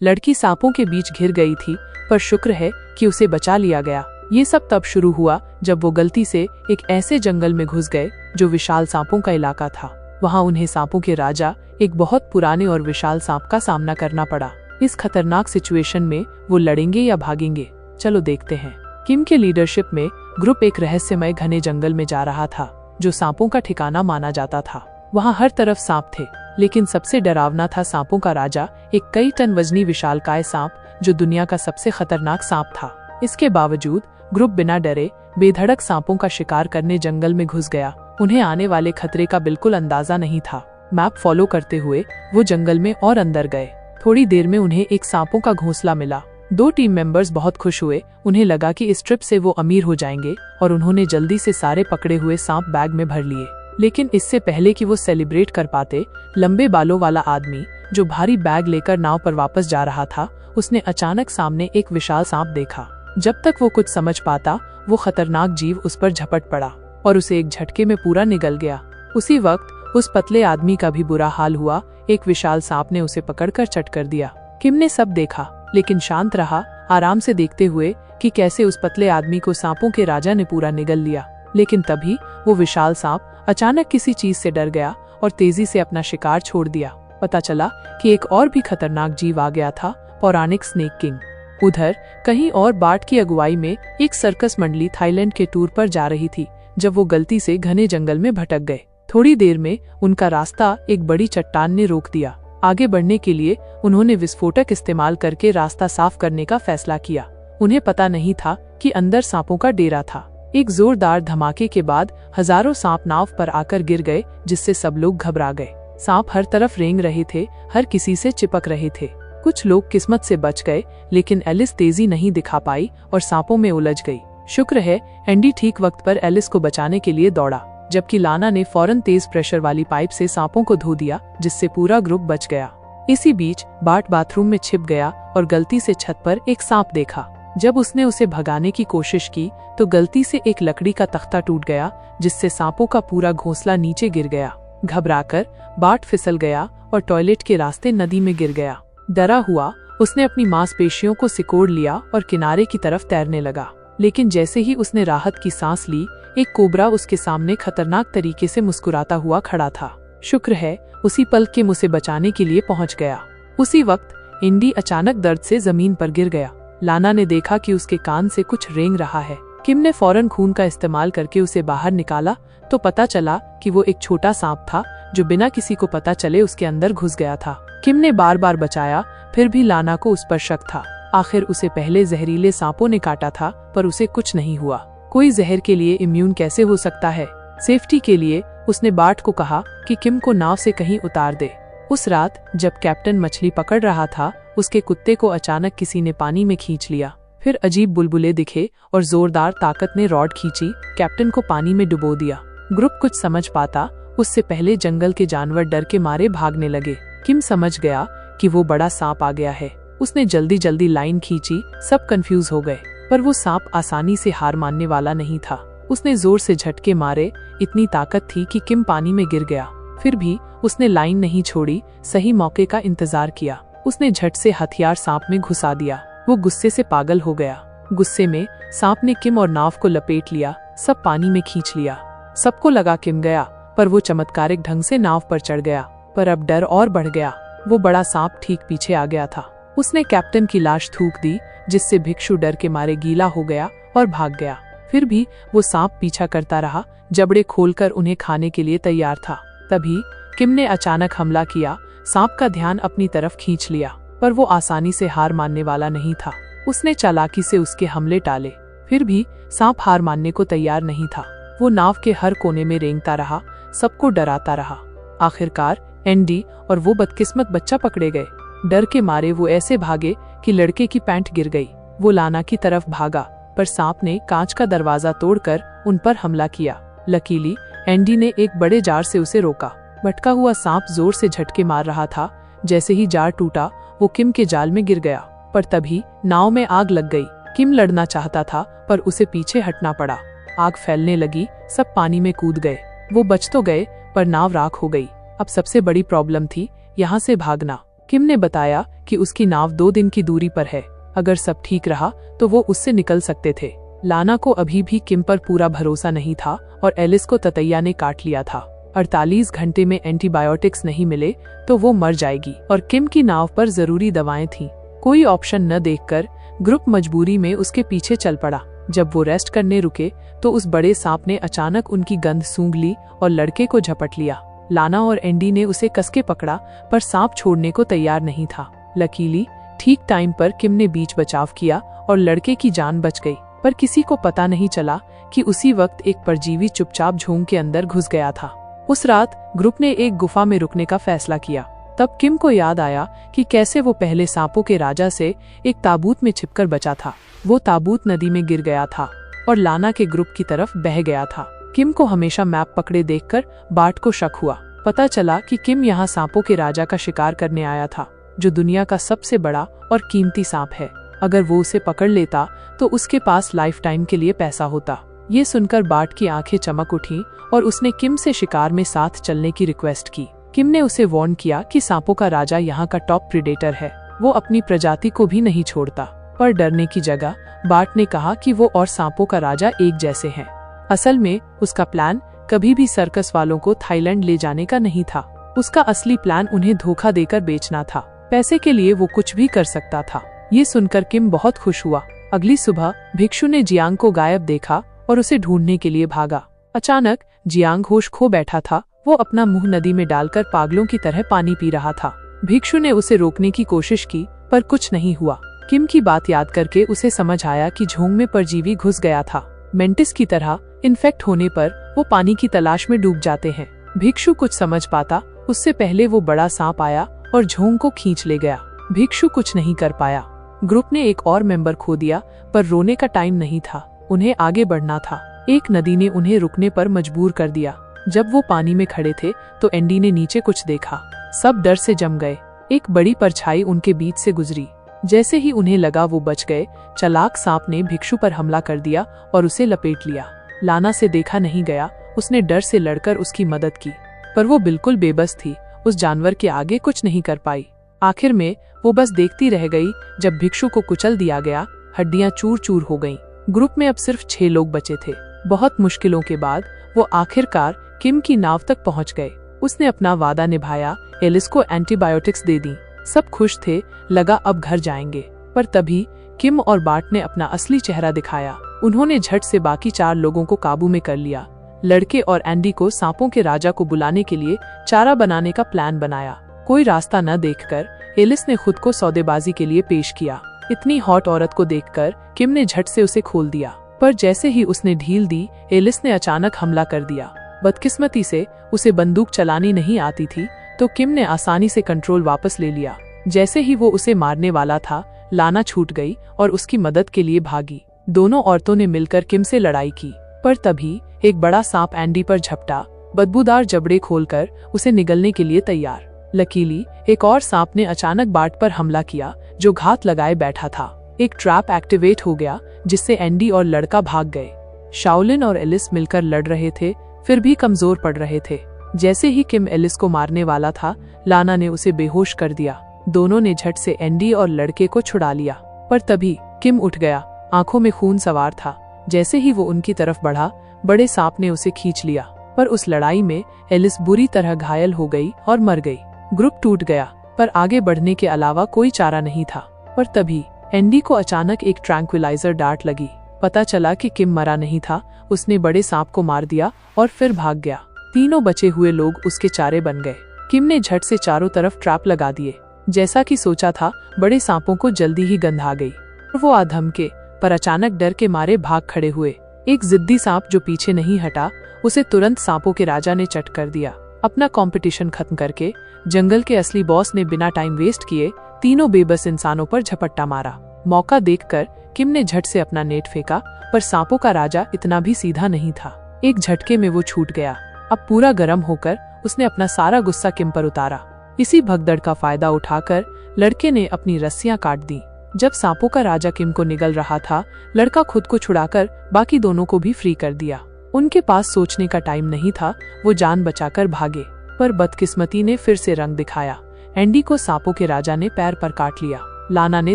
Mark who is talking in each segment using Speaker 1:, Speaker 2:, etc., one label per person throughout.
Speaker 1: लड़की सांपों के बीच घिर गई थी, पर शुक्र है कि उसे बचा लिया गया। ये सब तब शुरू हुआ जब वो गलती से एक ऐसे जंगल में घुस गए जो विशाल सांपों का इलाका था। वहाँ उन्हें सांपों के राजा एक बहुत पुराने और विशाल सांप का सामना करना पड़ा। इस खतरनाक सिचुएशन में वो लड़ेंगे या भागेंगे, चलो देखते हैं। किम के लीडरशिप में ग्रुप एक रहस्यमय घने जंगल में जा रहा था जो सांपों का ठिकाना माना जाता था। वहाँ हर तरफ सांप थे, लेकिन सबसे डरावना था सांपों का राजा, एक कई टन वजनी विशालकाय सांप जो दुनिया का सबसे खतरनाक सांप था। इसके बावजूद ग्रुप बिना डरे बेधड़क सांपों का शिकार करने जंगल में घुस गया। उन्हें आने वाले खतरे का बिल्कुल अंदाजा नहीं था। मैप फॉलो करते हुए वो जंगल में और अंदर गए। थोड़ी देर में उन्हें एक सांपों का घोंसला मिला। 2 टीम मेंबर्स बहुत खुश हुए। उन्हें लगा कि इस ट्रिप से वो अमीर हो जाएंगे और उन्होंने जल्दी से सारे पकड़े हुए सांप बैग में भर लिए। लेकिन इससे पहले कि वो सेलिब्रेट कर पाते, लंबे बालों वाला आदमी जो भारी बैग लेकर नाव पर वापस जा रहा था, उसने अचानक सामने एक विशाल सांप देखा। जब तक वो कुछ समझ पाता, वो खतरनाक जीव उस पर झपट पड़ा और उसे एक झटके में पूरा निगल गया। उसी वक्त उस पतले आदमी का भी बुरा हाल हुआ। एक विशाल सांप ने उसे पकड़कर चट कर दिया। किम ने सब देखा, लेकिन शांत रहा, आराम से देखते हुए कि कैसे उस पतले आदमी को सांपों के राजा ने पूरा निगल लिया। लेकिन तभी वो विशाल सांप अचानक किसी चीज से डर गया और तेजी से अपना शिकार छोड़ दिया। पता चला कि एक और भी खतरनाक जीव आ गया था, पौराणिक स्नेक किंग। उधर कहीं और बार्ट की अगुवाई में एक सर्कस मंडली थाईलैंड के टूर पर जा रही थी जब वो गलती से घने जंगल में भटक गए। थोड़ी देर में उनका रास्ता एक बड़ी चट्टान ने रोक दिया। आगे बढ़ने के लिए उन्होंने विस्फोटक इस्तेमाल करके रास्ता साफ करने का फैसला किया। उन्हें पता नहीं था कि अंदर सांपों का डेरा था। एक जोरदार धमाके के बाद हजारों सांप नाव पर आकर गिर गए, जिससे सब लोग घबरा गए। सांप हर तरफ रेंग रहे थे, हर किसी से चिपक रहे थे। कुछ लोग किस्मत से बच गए, लेकिन एलिस तेजी नहीं दिखा पाई और सांपों में उलझ गई। शुक्र है एंडी ठीक वक्त पर एलिस को बचाने के लिए दौड़ा, जबकि लाना ने फौरन तेज प्रेशर वाली पाइप से सांपों को धो दिया, जिससे पूरा ग्रुप बच गया। इसी बीच बार्ट बाथरूम में छिप गया और गलती से छत पर एक सांप देखा। जब उसने उसे भगाने की कोशिश की तो गलती से एक लकड़ी का तख्ता टूट गया, जिससे सांपों का पूरा घोंसला नीचे गिर गया। घबराकर बार्ट फिसल गया और टॉयलेट के रास्ते नदी में गिर गया। डरा हुआ उसने अपनी मांसपेशियों को सिकोड़ लिया और किनारे की तरफ तैरने लगा। लेकिन जैसे ही उसने राहत की सांस ली, एक कोबरा उसके सामने खतरनाक तरीके से मुस्कुराता हुआ खड़ा था। शुक्र है उसी पल किम उसे बचाने के लिए पहुंच गया। उसी वक्त इंडी अचानक दर्द से जमीन पर गिर गया। लाना ने देखा कि उसके कान से कुछ रेंग रहा है। किम ने फौरन खून का इस्तेमाल करके उसे बाहर निकाला तो पता चला कि वो एक छोटा सांप था जो बिना किसी को पता चले उसके अंदर घुस गया था। किम ने बार बार बचाया, फिर भी लाना को उस पर शक था। आखिर उसे पहले जहरीले सांपों ने काटा था, पर उसे कुछ नहीं हुआ। कोई जहर के लिए इम्यून कैसे हो सकता है? सेफ्टी के लिए उसने बार्ट को कहा कि किम को नाव से कहीं उतार दे। उस रात जब कैप्टन मछली पकड़ रहा था, उसके कुत्ते को अचानक किसी ने पानी में खींच लिया। फिर अजीब बुलबुले दिखे और जोरदार ताकत ने रॉड खींची, कैप्टन को पानी में डुबो दिया। ग्रुप कुछ समझ पाता उससे पहले जंगल के जानवर डर के मारे भागने लगे। किम समझ गया कि वो बड़ा सांप आ गया है। उसने जल्दी जल्दी लाइन खींची, सब कंफ्यूज हो गए, पर वो सांप आसानी से हार मानने वाला नहीं था। उसने जोर से झटके मारे, इतनी ताकत थी कि किम पानी में गिर गया। फिर भी उसने लाइन नहीं छोड़ी, सही मौके का इंतजार किया। उसने झट से हथियार सांप में घुसा दिया। वो गुस्से से पागल हो गया। गुस्से में सांप ने किम और नाव को लपेट लिया, सब पानी में खींच लिया। सबको लगा किम गया, पर वो चमत्कारिक ढंग से नाव पर चढ़ गया। पर अब डर और बढ़ गया। वो बड़ा सांप ठीक पीछे आ गया था। उसने कैप्टन की लाश थूक दी, जिससे भिक्षु डर के मारे गीला हो गया और भाग गया। फिर भी वो सांप पीछा करता रहा, जबड़े खोलकर उन्हें खाने के लिए तैयार था। तभी किम ने अचानक हमला किया। सांप का ध्यान अपनी तरफ खींच लिया, पर वो आसानी से हार मानने वाला नहीं था। उसने चालाकी से उसके हमले टाले। फिर भी सांप हार मानने को तैयार नहीं था। वो नाव के हर कोने में रेंगता रहा, सबको डराता रहा। आखिरकार एंडी और वो बदकिस्मत बच्चा पकड़े गए। डर के मारे वो ऐसे भागे कि लड़के की पैंट गिर गई। वो लाना की तरफ भागा, पर सांप ने कांच का दरवाजा तोड़कर उन पर हमला किया। लकीली एंडी ने एक बड़े जार से उसे रोका। भटका हुआ सांप जोर से झटके मार रहा था। जैसे ही जार टूटा, वो किम के जाल में गिर गया। पर तभी नाव में आग लग गई। किम लड़ना चाहता था, पर उसे पीछे हटना पड़ा। आग फैलने लगी, सब पानी में कूद गए। वो बच तो गए, पर नाव राख हो गई। अब सबसे बड़ी प्रॉब्लम थी यहाँ से भागना। किम ने बताया कि उसकी नाव 2 दिन की दूरी पर है, अगर सब ठीक रहा तो वो उससे निकल सकते थे। लाना को अभी भी किम पर पूरा भरोसा नहीं था और एलिस को ततैया ने काट लिया था। 48 घंटे में एंटीबायोटिक्स नहीं मिले तो वो मर जाएगी और किम की नाव पर जरूरी दवाएं थीं। कोई ऑप्शन न देखकर ग्रुप मजबूरी में उसके पीछे चल पड़ा। जब वो रेस्ट करने रुके तो उस बड़े सांप ने अचानक उनकी गंध सूंघ ली और लड़के को झपट लिया। लाना और एंडी ने उसे कसके पकड़ा पर सांप छोड़ने को तैयार नहीं था। लकीली ठीक टाइम पर किम ने बीच बचाव किया और लड़के की जान बच गई, पर किसी को पता नहीं चला कि उसी वक्त एक परजीवी चुपचाप झोंग के अंदर घुस गया था। उस रात ग्रुप ने एक गुफा में रुकने का फैसला किया। तब किम को याद आया कि कैसे वो पहले सांपों के राजा से एक ताबूत में छिपकर बचा था। वो ताबूत नदी में गिर गया था और लाना के ग्रुप की तरफ बह गया था। किम को हमेशा मैप पकड़े देखकर बार्ट को शक हुआ। पता चला कि किम यहाँ सांपों के राजा का शिकार करने आया था, जो दुनिया का सबसे बड़ा और कीमती सांप है। अगर वो उसे पकड़ लेता तो उसके पास लाइफ टाइम के लिए पैसा होता। ये सुनकर बार्ट की आंखें चमक उठी और उसने किम से शिकार में साथ चलने की रिक्वेस्ट की। किम ने उसे वार्न किया कि सांपों का राजा यहाँ का टॉप प्रीडेटर है, वो अपनी प्रजाति को भी नहीं छोड़ता। पर डरने की जगह बार्ट ने कहा कि वो और सांपों का राजा एक जैसे हैं। असल में उसका प्लान कभी भी सर्कस वालों को थाईलैंड ले जाने का नहीं था। उसका असली प्लान उन्हें धोखा देकर बेचना था। पैसे के लिए वो कुछ भी कर सकता था। ये सुनकर किम बहुत खुश हुआ। अगली सुबह भिक्षु ने जियांग को गायब देखा और उसे ढूंढने के लिए भागा। अचानक जियांग होश खो बैठा था। वो अपना मुंह नदी में डालकर पागलों की तरह पानी पी रहा था। भिक्षु ने उसे रोकने की कोशिश की पर कुछ नहीं हुआ। किम की बात याद करके उसे समझ आया कि झोंग में परजीवी घुस गया था। मेंटिस की तरह इन्फेक्ट होने पर वो पानी की तलाश में डूब जाते हैं। भिक्षु कुछ समझ पाता उससे पहले वो बड़ा सांप आया और झोंग को खींच ले गया। भिक्षु कुछ नहीं कर पाया। ग्रुप ने एक और मेंबर खो दिया, पर रोने का टाइम नहीं था। उन्हें आगे बढ़ना था। एक नदी ने उन्हें रुकने पर मजबूर कर दिया। जब वो पानी में खड़े थे तो एंडी ने नीचे कुछ देखा। सब डर से जम गए। एक बड़ी परछाई उनके बीच से गुजरी। जैसे ही उन्हें लगा वो बच गए, चालाक सांप ने भिक्षु पर हमला कर दिया और उसे लपेट लिया। लाना से देखा नहीं गया। उसने डर से लड़कर उसकी मदद की, पर वो बिल्कुल बेबस थी। उस जानवर के आगे कुछ नहीं कर पाई। आखिर में वो बस देखती रह गई। जब भिक्षु को कुचल दिया गया, हड्डियां चूर चूर हो गईं। ग्रुप में अब सिर्फ 6 लोग बचे थे। बहुत मुश्किलों के बाद वो आखिरकार किम की नाव तक पहुंच गए। उसने अपना वादा निभाया, एलिस को एंटीबायोटिक्स दे दी। सब खुश थे, लगा अब घर जाएंगे। पर तभी किम और बार्ट ने अपना असली चेहरा दिखाया। उन्होंने झट से बाकी 4 लोगों को काबू में कर लिया। लड़के और एंडी को सांपों के राजा को बुलाने के लिए चारा बनाने का प्लान बनाया। कोई रास्ता न देखकर एलिस ने खुद को सौदेबाजी के लिए पेश किया। इतनी हॉट औरत को देखकर किम ने झट से उसे खोल दिया, पर जैसे ही उसने ढील दी, एलिस ने अचानक हमला कर दिया। बदकिस्मती से उसे बंदूक चलानी नहीं आती थी, तो किम ने आसानी से कंट्रोल वापस ले लिया। जैसे ही वो उसे मारने वाला था, लाना छूट गई और उसकी मदद के लिए भागी। दोनों औरतों ने मिलकर किम से लड़ाई की, पर तभी एक बड़ा सांप एंडी पर झपटा, बदबूदार जबड़े खोलकर उसे निगलने के लिए तैयार। लकीली एक और सांप ने अचानक बार्ट पर हमला किया, जो घात लगाए बैठा था। एक ट्रैप एक्टिवेट हो गया, जिससे एंडी और लड़का भाग गए। शाओलिन और एलिस मिलकर लड़ रहे थे, फिर भी कमजोर पड़ रहे थे। जैसे ही किम एलिस को मारने वाला था, लाना ने उसे बेहोश कर दिया। दोनों ने झट से एंडी और लड़के को छुड़ा लिया, पर तभी किम उठ गया। आंखों में खून सवार था। जैसे ही वो उनकी तरफ बढ़ा, बड़े सांप ने उसे खींच लिया, पर उस लड़ाई में एलिस बुरी तरह घायल हो गई और मर गई। ग्रुप टूट गया, पर आगे बढ़ने के अलावा कोई चारा नहीं था। पर तभी एंडी को अचानक एक ट्रैंक्विलाइजर डार्ट लगी। पता चला कि किम मरा नहीं था। उसने बड़े सांप को मार दिया और फिर भाग गया। तीनों बचे हुए लोग उसके चारे बन गए। किम ने झट से चारों तरफ ट्रैप लगा दिए। जैसा कि सोचा था, बड़े सांपों को जल्दी ही गंध आ गई। वो आधमके, पर अचानक डर के मारे भाग खड़े हुए। एक जिद्दी सांप जो पीछे नहीं हटा, उसे तुरंत सांपों के राजा ने चट कर दिया। अपना कंपटीशन खत्म करके जंगल के असली बॉस ने बिना टाइम वेस्ट किए तीनों बेबस इंसानों पर झपट्टा मारा। मौका देखकर किम ने झट से अपना नेट फेंका, पर सांपों का राजा इतना भी सीधा नहीं था। एक झटके में वो छूट गया। अब पूरा गर्म होकर उसने अपना सारा गुस्सा किम पर उतारा। इसी भगदड़ का फायदा उठाकर लड़के ने अपनी रस्सियां काट दी। जब सांपों का राजा किम को निगल रहा था, लड़का खुद को छुड़ाकर बाकी दोनों को भी फ्री कर दिया। उनके पास सोचने का टाइम नहीं था। वो जान बचाकर भागे, पर बदकिस्मती ने फिर से रंग दिखाया। एंडी को सांपों के राजा ने पैर पर काट लिया। लाना ने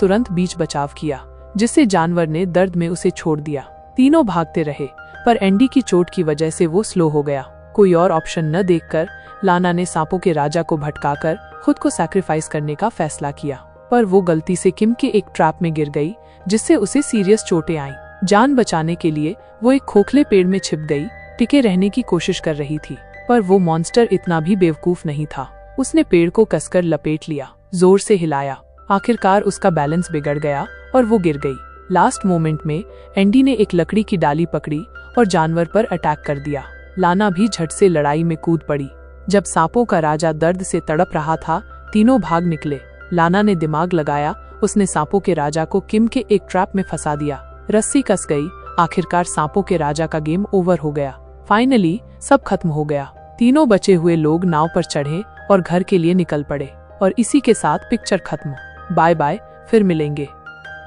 Speaker 1: तुरंत बीच बचाव किया, जिससे जानवर ने दर्द में उसे छोड़ दिया। तीनों भागते रहे, पर एंडी की चोट की वजह से वो स्लो हो गया। कोई और ऑप्शन न देखकर लाना ने सांपों के राजा को भटकाकर खुद को सैक्रिफाइस करने का फैसला किया, पर वो गलती से किम के एक ट्रैप में गिर गई, जिससे उसे सीरियस चोटें आईं। जान बचाने के लिए वो एक खोखले पेड़ में छिप गई, टिके रहने की कोशिश कर रही थी, पर वो मॉन्स्टर इतना भी बेवकूफ नहीं था। उसने पेड़ को कसकर लपेट लिया, जोर से हिलाया। आखिरकार उसका बैलेंस बिगड़ गया और वो गिर गई। लास्ट मोमेंट में एंडी ने एक लकड़ी की डाली पकड़ी और जानवर पर अटैक कर दिया। लाना भी झट से लड़ाई में कूद पड़ी। जब सांपों का राजा दर्द से तड़प रहा था, तीनों भाग निकले। लाना ने दिमाग लगाया, उसने सांपों के राजा को किम के एक ट्रैप में फंसा दिया। रस्सी कस गई। आखिरकार सांपों के राजा का गेम ओवर हो गया। फाइनली सब खत्म हो गया। तीनों बचे हुए लोग नाव पर चढ़े और घर के लिए निकल पड़े। और इसी के साथ पिक्चर खत्म। बाय बाय, फिर मिलेंगे।